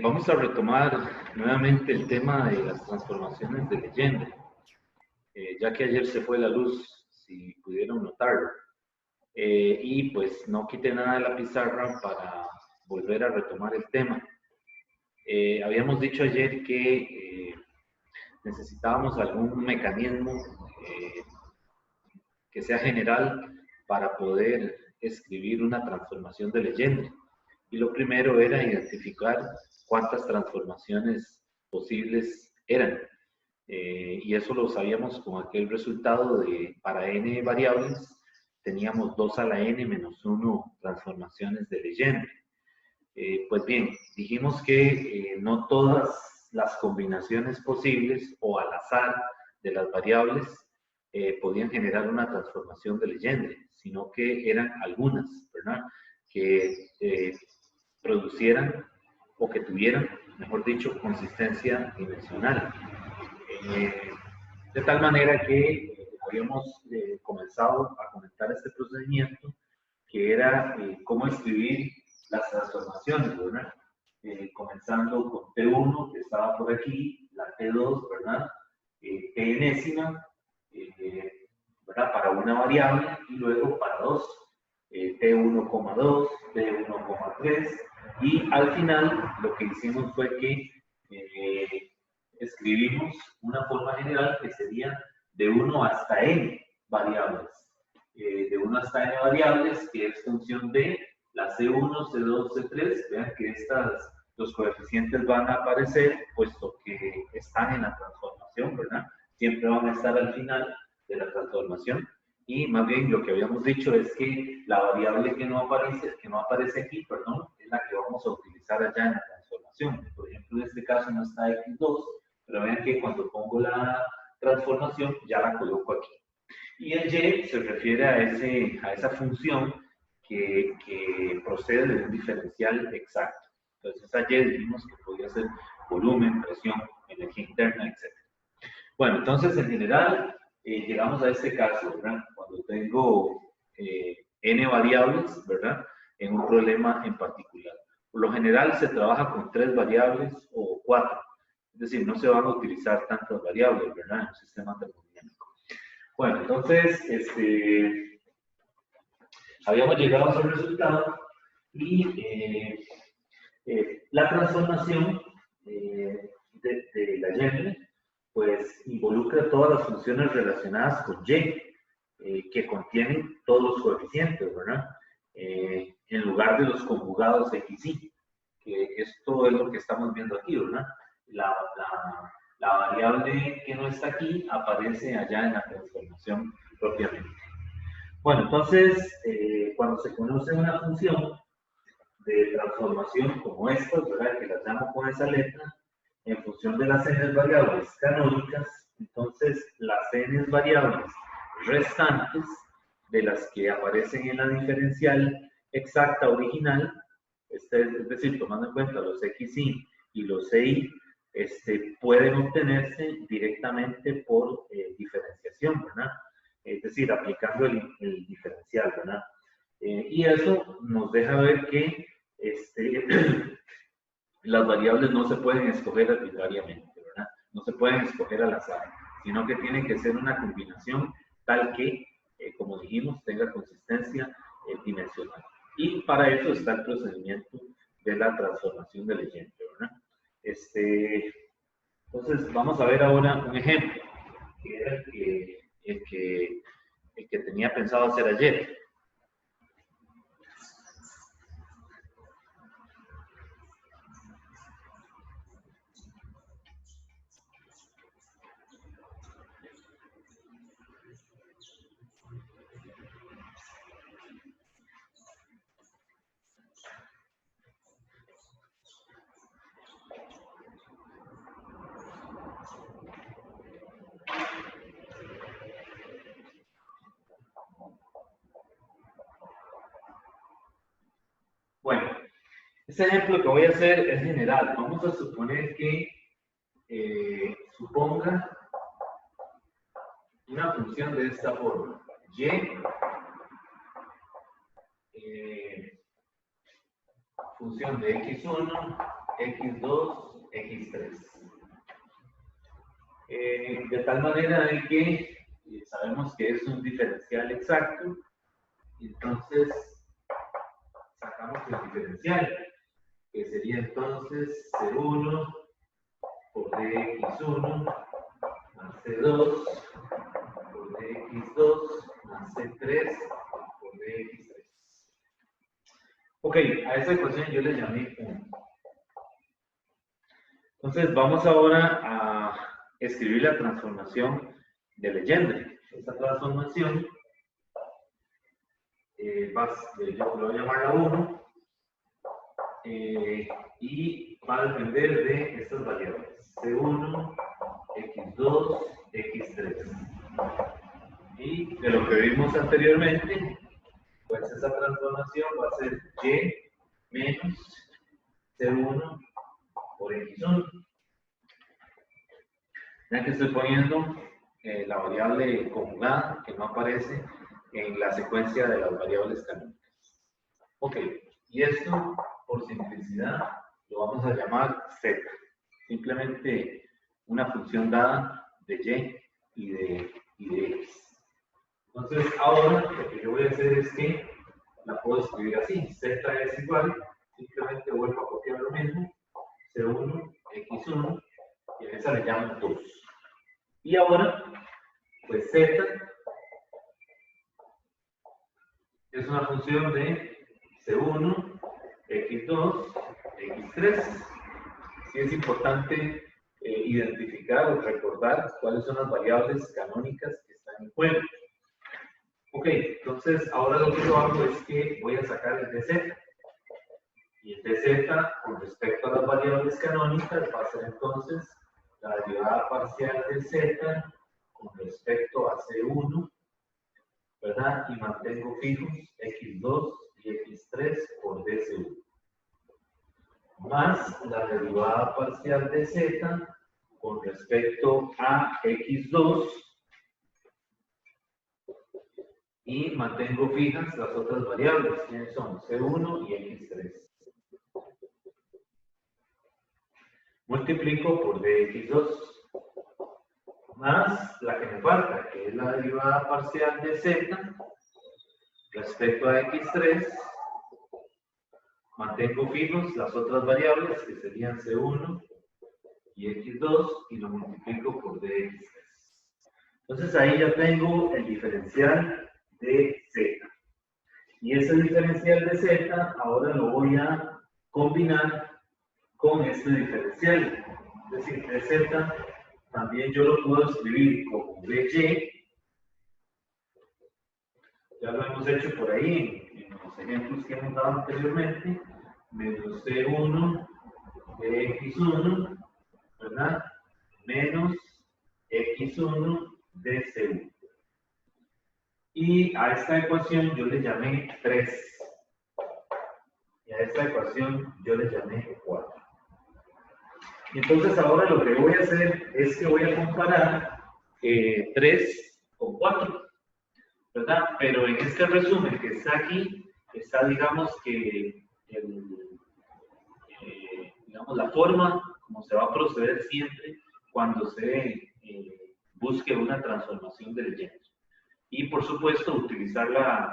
Vamos a retomar nuevamente el tema de las transformaciones de Legendre, ya que ayer se fue la luz, si pudieron notarlo, y pues no quité nada de la pizarra para volver a retomar el tema. Habíamos dicho ayer que necesitábamos algún mecanismo que sea general para poder escribir una transformación de Legendre. Y lo primero era identificar cuántas transformaciones posibles eran. Y eso lo sabíamos con aquel resultado de para n variables teníamos 2 a la n menos 1 transformaciones de Legendre. Pues bien, dijimos que no todas las combinaciones posibles o al azar de las variables podían generar una transformación de Legendre, sino que eran algunas, ¿verdad? Que producieran o que tuvieran, mejor dicho, consistencia dimensional. De tal manera que habíamos comenzado a comentar este procedimiento que era cómo escribir las transformaciones, ¿verdad? Comenzando con T1, que estaba por aquí, la T2, ¿verdad? T enésima, ¿verdad? Para una variable, y luego para dos, T1,2, T1,3, y al final lo que hicimos fue que escribimos una forma general que sería de 1 hasta n variables. De 1 hasta n variables, que es función de la C1, C2, C3. Vean que los coeficientes van a aparecer, puesto que están en la transformación, ¿verdad? Siempre van a estar al final de la transformación. Y más bien lo que habíamos dicho es que la variable que no aparece aquí, perdón, es la que vamos a utilizar allá en la transformación. Por ejemplo, en este caso no está x2, pero vean que cuando pongo la transformación ya la coloco aquí. Y el y se refiere a esa función que procede de un diferencial exacto. Entonces, esa y dijimos que podía ser volumen, presión, energía interna, etc. Bueno, entonces, en general, llegamos a este caso, ¿verdad? Cuando tengo n variables, ¿verdad? En un problema en particular. Por lo general, se trabaja con 3 variables o 4. Es decir, no se van a utilizar tantas variables, ¿verdad? En un sistema termodinámico. Bueno, entonces, habíamos llegado a ese resultado y la transformación de Legendre pues involucra todas las funciones relacionadas con y, que contienen todos los coeficientes, ¿verdad? En lugar de los conjugados x, y, que esto es lo que estamos viendo aquí, ¿verdad? La variable que no está aquí aparece allá en la transformación propiamente. Bueno, entonces, cuando se conoce una función de transformación como esta, ¿verdad? Que las llamo con esa letra, en función de las n variables canónicas, entonces las n variables restantes de las que aparecen en la diferencial exacta original, es decir, tomando en cuenta los xi y los ci, pueden obtenerse directamente por diferenciación, ¿verdad? Es decir, aplicando el diferencial, ¿verdad? Y eso nos deja ver que las variables no se pueden escoger arbitrariamente, ¿verdad? No se pueden escoger al azar, sino que tiene que ser una combinación tal que, como dijimos, tenga consistencia dimensional. Y para eso está el procedimiento de la transformación de Legendre, ¿verdad? Entonces, vamos a ver ahora un ejemplo, que era el que tenía pensado hacer ayer. Bueno, este ejemplo que voy a hacer es general. Vamos a suponer que suponga una función de esta forma. Y función de x1 x2, x3. De tal manera de que sabemos que es un diferencial exacto, entonces sacamos el diferencial, que sería entonces C1 por dx1 más C2 por dx2 más C3 por dx3. Ok, a esa ecuación yo le llamé 1. Entonces vamos ahora a escribir la transformación de Legendre. Esta transformación yo lo voy a llamar la 1 y va a depender de estas variables C1, X2, X3. Y de lo que vimos anteriormente, pues esa transformación va a ser Y menos C1 por X1. Ya que estoy poniendo la variable conjugada que no aparece en la secuencia de las variables canónicas. Ok, y esto, por simplicidad, lo vamos a llamar Z. Simplemente una función dada de Y y de X. Entonces, ahora lo que yo voy a hacer es que la puedo escribir así. Z es igual, simplemente vuelvo a copiar lo mismo. C1, X1, y a esa le llamo 2. Y ahora, pues Z es una función de C1, X2, X3. Sí es importante identificar o recordar cuáles son las variables canónicas que están en juego. Ok, entonces ahora lo que yo hago es que voy a sacar el dz. Y el dz con respecto a las variables canónicas va a ser entonces la derivada parcial de z con respecto a C1, ¿verdad? Y mantengo fijos X2 y X3 por DC1. Más la derivada parcial de Z con respecto a X2 y mantengo fijas las otras variables, que son C1 y X3. Multiplico por dx2 más la que me falta, que es la derivada parcial de z respecto a x3. Mantengo fijos las otras variables, que serían c1 y x2, y lo multiplico por dx3. Entonces ahí ya tengo el diferencial de z. Y ese diferencial de z ahora lo voy a combinar con este diferencial. Es decir, dz también yo lo puedo escribir como dy. Ya lo hemos hecho por ahí en los ejemplos que hemos dado anteriormente. Menos c1 de x1, ¿verdad? Menos x1 de c1. Y a esta ecuación yo le llamé 3. Y a esta ecuación yo le llamé 4. Entonces ahora lo que voy a hacer es que voy a comparar 3 con 4, ¿verdad? Pero en este resumen que está aquí, está digamos que digamos, la forma como se va a proceder siempre cuando se busque una transformación de Legendre. Y por supuesto utilizar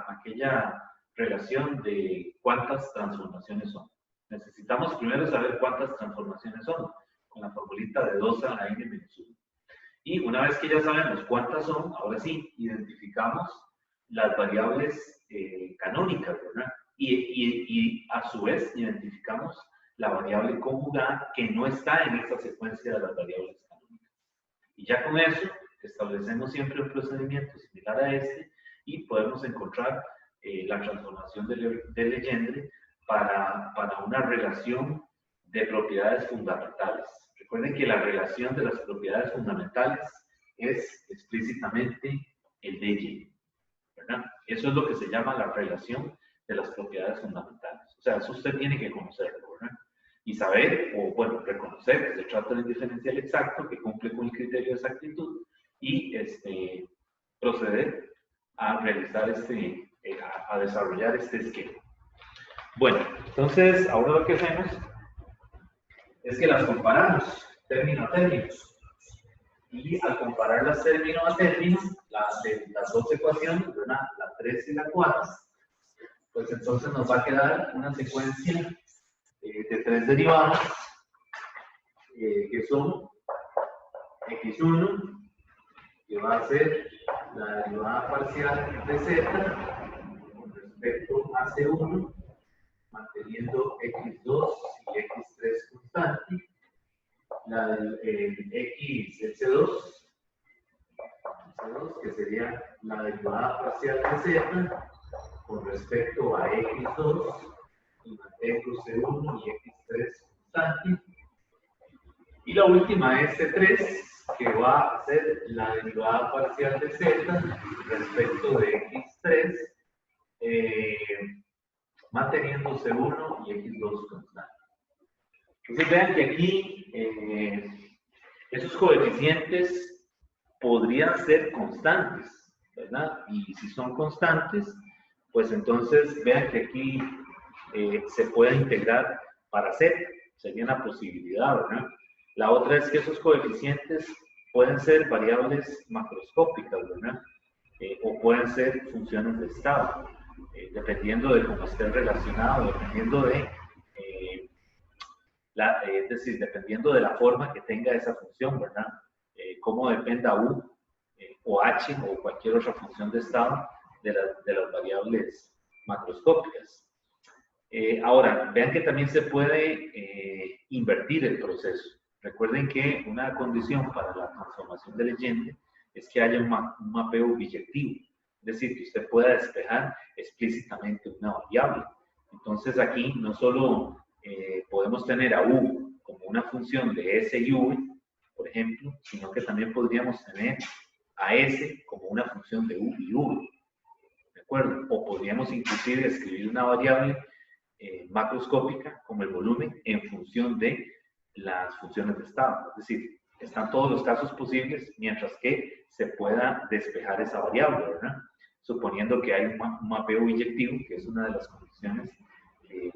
aquella relación de cuántas transformaciones son. Necesitamos primero saber cuántas transformaciones son, con la formulita de 2 a la n menos 1. Y una vez que ya sabemos cuántas son, ahora sí, identificamos las variables canónicas, ¿verdad? Y a su vez identificamos la variable conjugada que no está en esta secuencia de las variables canónicas. Y ya con eso establecemos siempre un procedimiento similar a este y podemos encontrar la transformación de Legendre para una relación de propiedades fundamentales. Recuerden que la relación de las propiedades fundamentales es explícitamente el de Y, ¿verdad? Eso es lo que se llama la relación de las propiedades fundamentales. O sea, eso usted tiene que conocerlo, ¿verdad? Y saber, o bueno, reconocer que se trata de un diferencial exacto que cumple con el criterio de exactitud y proceder a realizar a desarrollar este esquema. Bueno, entonces ahora lo que hacemos es que las comparamos término a término. Y al compararlas término a término, las dos ecuaciones, ¿verdad? La 3 y la 4, pues entonces nos va a quedar una secuencia de 3 derivadas que son x1, que va a ser la derivada parcial de z con respecto a c1, manteniendo x2 y x3 constante, la del x, el C2, que sería la derivada parcial de z con respecto a x2 y mantengo C1 y x3 constante. Y la última es C3, que va a ser la derivada parcial de z respecto de x3, manteniendo C1 y x2 constante. Entonces vean que aquí esos coeficientes podrían ser constantes, ¿verdad? Y si son constantes, pues entonces vean que aquí se puede integrar para z, sería una posibilidad, ¿verdad? La otra es que esos coeficientes pueden ser variables macroscópicas, ¿verdad? O pueden ser funciones de estado, dependiendo de cómo esté relacionado, dependiendo de, es decir, dependiendo de la forma que tenga esa función, ¿verdad? Cómo dependa u o h o cualquier otra función de estado de las variables macroscópicas. Ahora, vean que también se puede invertir el proceso. Recuerden que una condición para la transformación de Legendre es que haya un mapeo biyectivo, es decir, que usted pueda despejar explícitamente una variable. Entonces aquí no solo podemos tener a u como una función de s y v, por ejemplo, sino que también podríamos tener a s como una función de u y v, ¿de acuerdo? O podríamos inclusive escribir una variable macroscópica como el volumen en función de las funciones de estado. Es decir, están todos los casos posibles mientras que se pueda despejar esa variable, ¿verdad? Suponiendo que hay un mapeo inyectivo, que es una de las condiciones que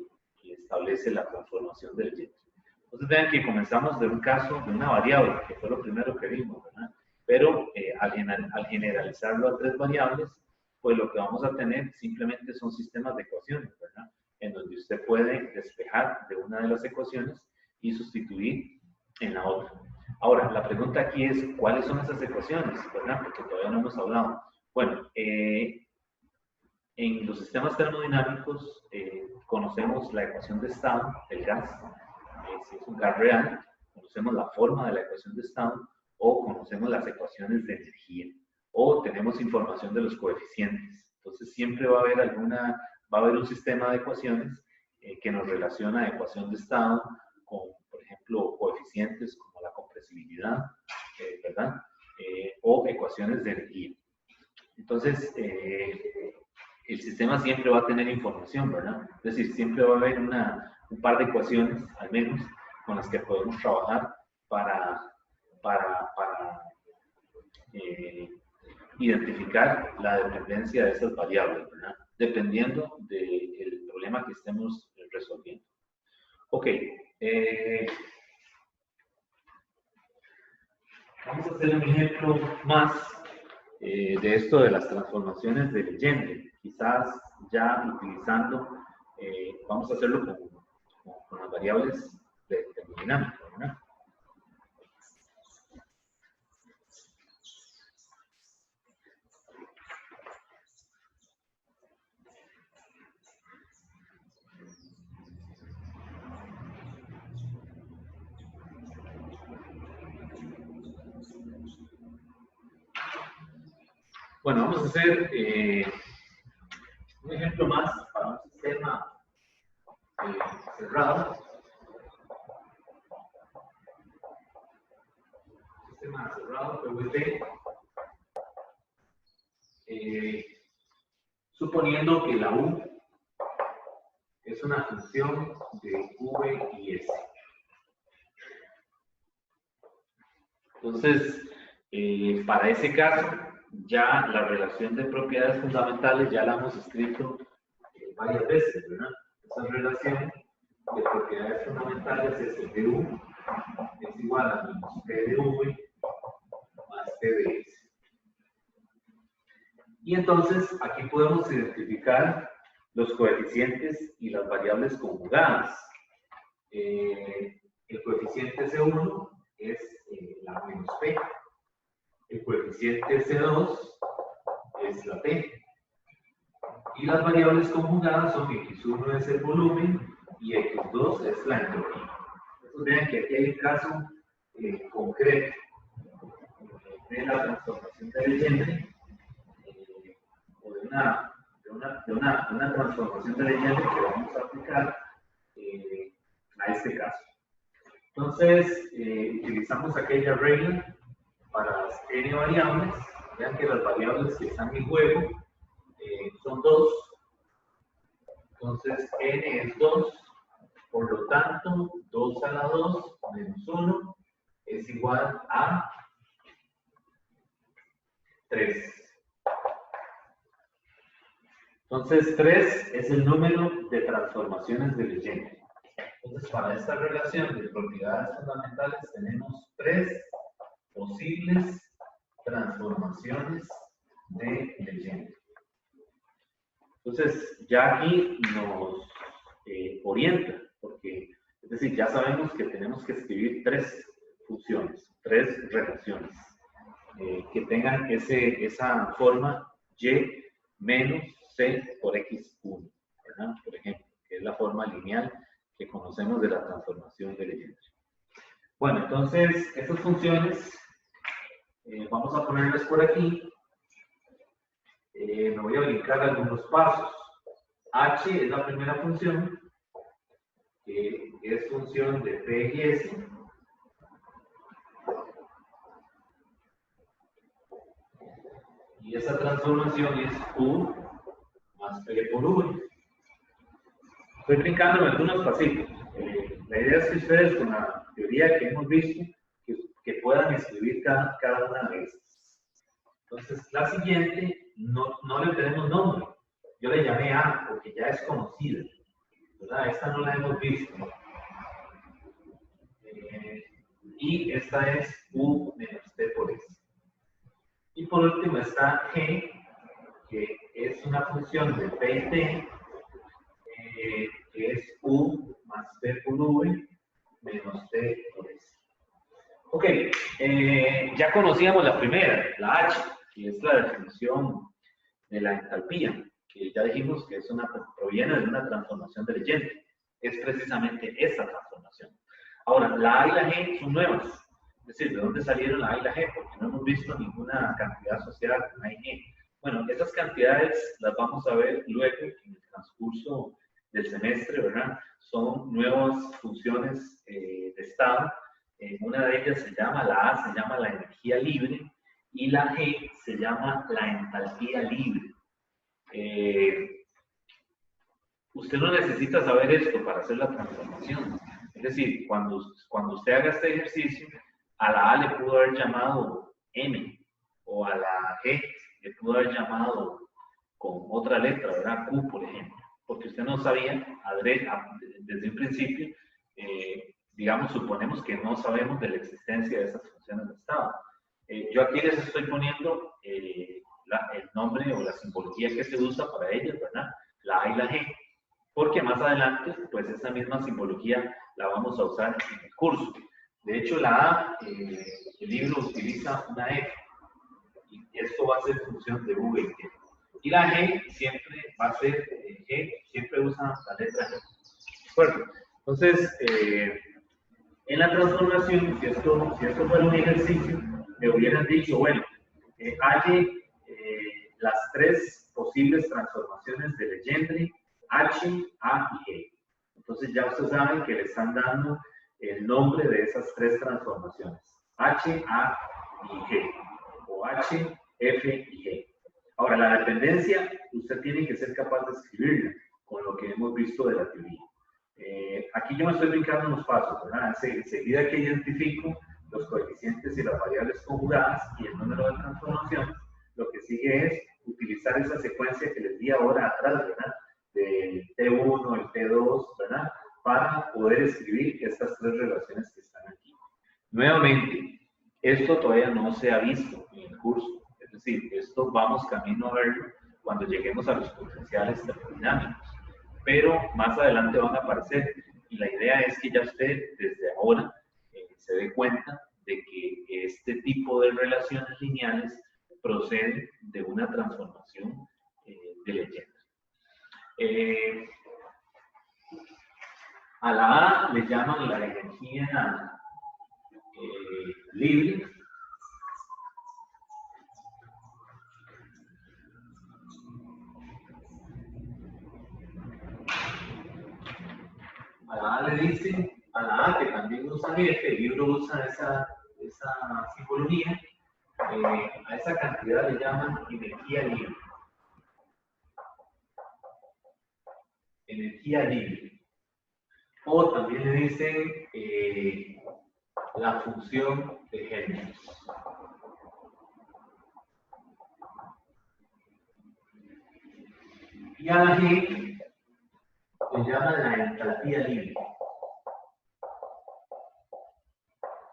establece la transformación del Legendre. Entonces vean que comenzamos de un caso de una variable, que fue lo primero que vimos, ¿verdad? Pero al generalizarlo a 3 variables, pues lo que vamos a tener simplemente son sistemas de ecuaciones, ¿verdad? En donde usted puede despejar de una de las ecuaciones y sustituir en la otra. Ahora, la pregunta aquí es, ¿cuáles son esas ecuaciones? ¿Verdad? Porque todavía no hemos hablado. Bueno, en los sistemas termodinámicos conocemos la ecuación de estado del gas, si es un gas real, conocemos la forma de la ecuación de estado, o conocemos las ecuaciones de energía, o tenemos información de los coeficientes. Entonces siempre va a haber un sistema de ecuaciones que nos relaciona a ecuación de estado con, por ejemplo, coeficientes como la compresibilidad, ¿verdad? O ecuaciones de energía. Entonces, el sistema siempre va a tener información, ¿verdad? Es decir, siempre va a haber un par de ecuaciones, al menos, con las que podemos trabajar para identificar la dependencia de esas variables, ¿verdad? Dependiendo del problema que estemos resolviendo. Ok. Vamos a hacer un ejemplo más de esto de las transformaciones de Legendre. Quizás ya utilizando, vamos a hacerlo con las variables de termodinámica, ¿verdad? Bueno, vamos a hacer un ejemplo más para un sistema cerrado. Sistema cerrado, PVT. Suponiendo que la U es una función de V y S. Entonces, para ese caso, ya la relación de propiedades fundamentales ya la hemos escrito varias veces, ¿verdad? Esa relación de propiedades fundamentales es el du es igual a menos p de v más p de s. Y entonces aquí podemos identificar los coeficientes y las variables conjugadas. El coeficiente C1 es la menos P. El coeficiente C2 es la P. Y las variables conjugadas son X1 es el volumen y X2 es la entropía. Entonces vean que aquí hay un caso concreto de la transformación de Legendre o de una transformación de Legendre que vamos a aplicar a este caso. Entonces, utilizamos aquella regla para las n variables. Vean que las variables que están en juego son 2. Entonces, n es 2. Por lo tanto, 2 a la 2 menos 1 es igual a 3. Entonces, 3 es el número de transformaciones de Legendre. Entonces, para esta relación de propiedades fundamentales tenemos 3 posibles transformaciones de Legendre. Entonces, ya aquí nos orienta, porque, es decir, ya sabemos que tenemos que escribir 3 funciones, 3 relaciones, que tengan esa forma y menos c por x1, ¿verdad? Por ejemplo, que es la forma lineal que conocemos de la transformación de Legendre. Bueno, entonces, estas funciones, vamos a ponerlas por aquí. Me voy a brincar algunos pasos. H es la primera función, que es función de P y S. Y esa transformación es U más P por V. Estoy brincando en algunos pasitos. La idea es que ustedes, con la teoría que hemos visto, que puedan escribir cada una de estas. Entonces, la siguiente no le tenemos nombre. Yo le llamé A porque ya es conocida, ¿verdad? Esta no la hemos visto. Y esta es U menos T por S. Y por último está G, que es una función de P y T, que es U más P por V menos T por S. Ok, ya conocíamos la primera, la H, que es la definición de la entalpía, que ya dijimos que proviene de una transformación de Legendre. Es precisamente esa transformación. Ahora, la A y la G son nuevas. Es decir, ¿de dónde salieron la A y la G? Porque no hemos visto ninguna cantidad asociada con A y G. Bueno, esas cantidades las vamos a ver luego en el transcurso del semestre, ¿verdad? Son nuevas funciones de estado. Una de ellas la A se llama la energía libre y la G se llama la entalpía libre. Usted no necesita saber esto para hacer la transformación. Es decir, cuando usted haga este ejercicio, a la A le pudo haber llamado M, o a la G le pudo haber llamado con otra letra, ¿verdad? Q, por ejemplo. Porque usted no sabía, desde un principio, digamos, suponemos que no sabemos de la existencia de esas funciones de estado. Yo aquí les estoy poniendo el nombre o la simbología que se usa para ellas, ¿verdad? La A y la G. Porque más adelante, pues esa misma simbología la vamos a usar en el curso. De hecho, la A, el libro utiliza una F, y esto va a ser función de V y T. Y la G siempre va a ser, siempre usa la letra G. ¿De acuerdo? Entonces, en la transformación, si esto fuera un ejercicio, me hubieran dicho, bueno, halle las 3 posibles transformaciones de Legendre, H, A y G. Entonces ya ustedes saben que le están dando el nombre de esas 3 transformaciones. H, A y G. O H, F y G. Ahora, la dependencia, usted tiene que ser capaz de escribirla con lo que hemos visto de la teoría. Aquí yo me estoy brincando unos pasos, ¿verdad? Enseguida que identifico los coeficientes y las variables conjugadas y el número de transformaciones, lo que sigue es utilizar esa secuencia que les di ahora atrás, ¿verdad? Del T1, el T2, ¿verdad? para poder escribir estas tres relaciones que están aquí. Nuevamente, esto todavía no se ha visto en el curso, es decir, esto vamos camino a verlo cuando lleguemos a los potenciales termodinámicos, pero más adelante van a aparecer y la idea es que ya usted desde ahora se dé cuenta de que este tipo de relaciones lineales proceden de una transformación de leyenda. A la A le llaman la energía libre. A la A le dicen, a la A que también usa F, el libro usa esa simbología, a esa cantidad le llaman energía libre. Energía libre. O también le dicen la función de Helmholtz. Y a la G le llaman la entalpía libre.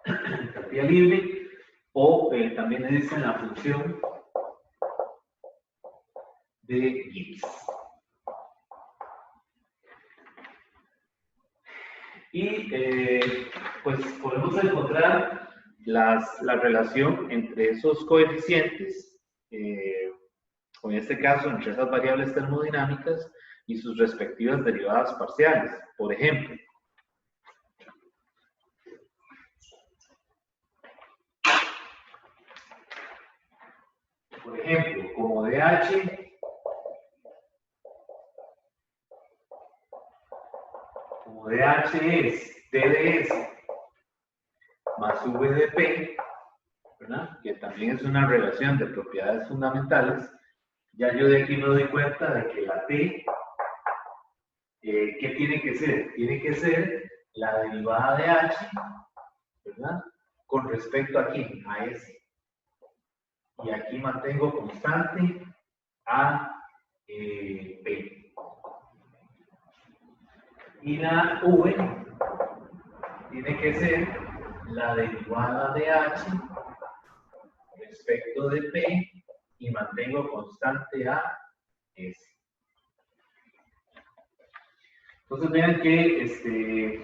Entalpía libre, o también le dicen la función de Gibbs. Y pues podemos encontrar la relación entre esos coeficientes, o en este caso entre esas variables termodinámicas y sus respectivas derivadas parciales. Por ejemplo, como DH es DDS más V de P, ¿verdad? Que también es una relación de propiedades fundamentales. Ya yo de aquí me doy cuenta de que la T, ¿qué tiene que ser? Tiene que ser la derivada de H, ¿verdad? Con respecto aquí, a S. Y aquí mantengo constante a P. Y la V tiene que ser la derivada de H respecto de P y mantengo constante a S. Entonces vean que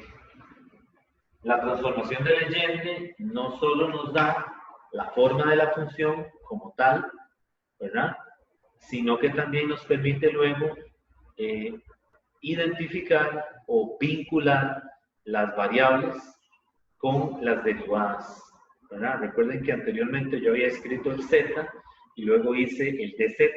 la transformación de Legendre no solo nos da la forma de la función como tal, ¿verdad? Sino que también nos permite luego identificar o vincular las variables con las derivadas, ¿verdad? Recuerden que anteriormente yo había escrito el z y luego hice el dz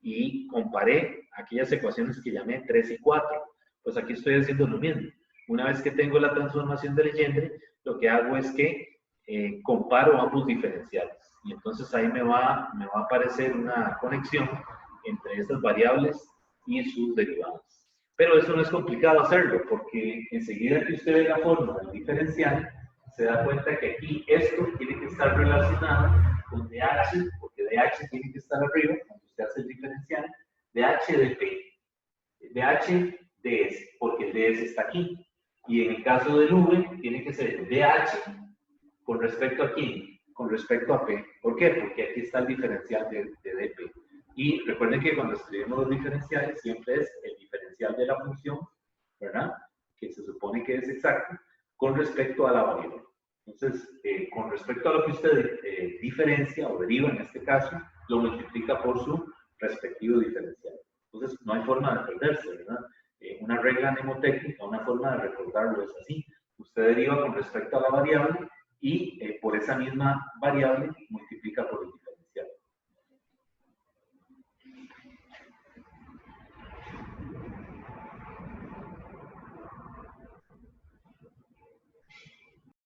y comparé aquellas ecuaciones que llamé 3 y 4. Pues aquí estoy haciendo lo mismo. Una vez que tengo la transformación de Legendre, lo que hago es que comparo ambos diferenciales. Y entonces ahí me va a aparecer una conexión entre estas variables y sus derivadas. Pero eso no es complicado hacerlo, porque enseguida que usted ve la forma del diferencial, se da cuenta que aquí esto tiene que estar relacionado con DH, porque DH tiene que estar arriba, cuando usted hace el diferencial, DH de P, DH de S, porque el DS está aquí. Y en el caso del V, tiene que ser DH con respecto a quién, con respecto a P. ¿Por qué? Porque aquí está el diferencial de dP. Y recuerden que cuando escribimos los diferenciales, siempre es el diferencial de la función, ¿verdad? Que se supone que es exacto, con respecto a la variable. Entonces, con respecto a lo que usted diferencia o deriva en este caso, lo multiplica por su respectivo diferencial. Entonces, no hay forma de perderse, ¿verdad? Una regla mnemotécnica, una forma de recordarlo es así. Usted deriva con respecto a la variable y por esa misma variable multiplica por el diferencial.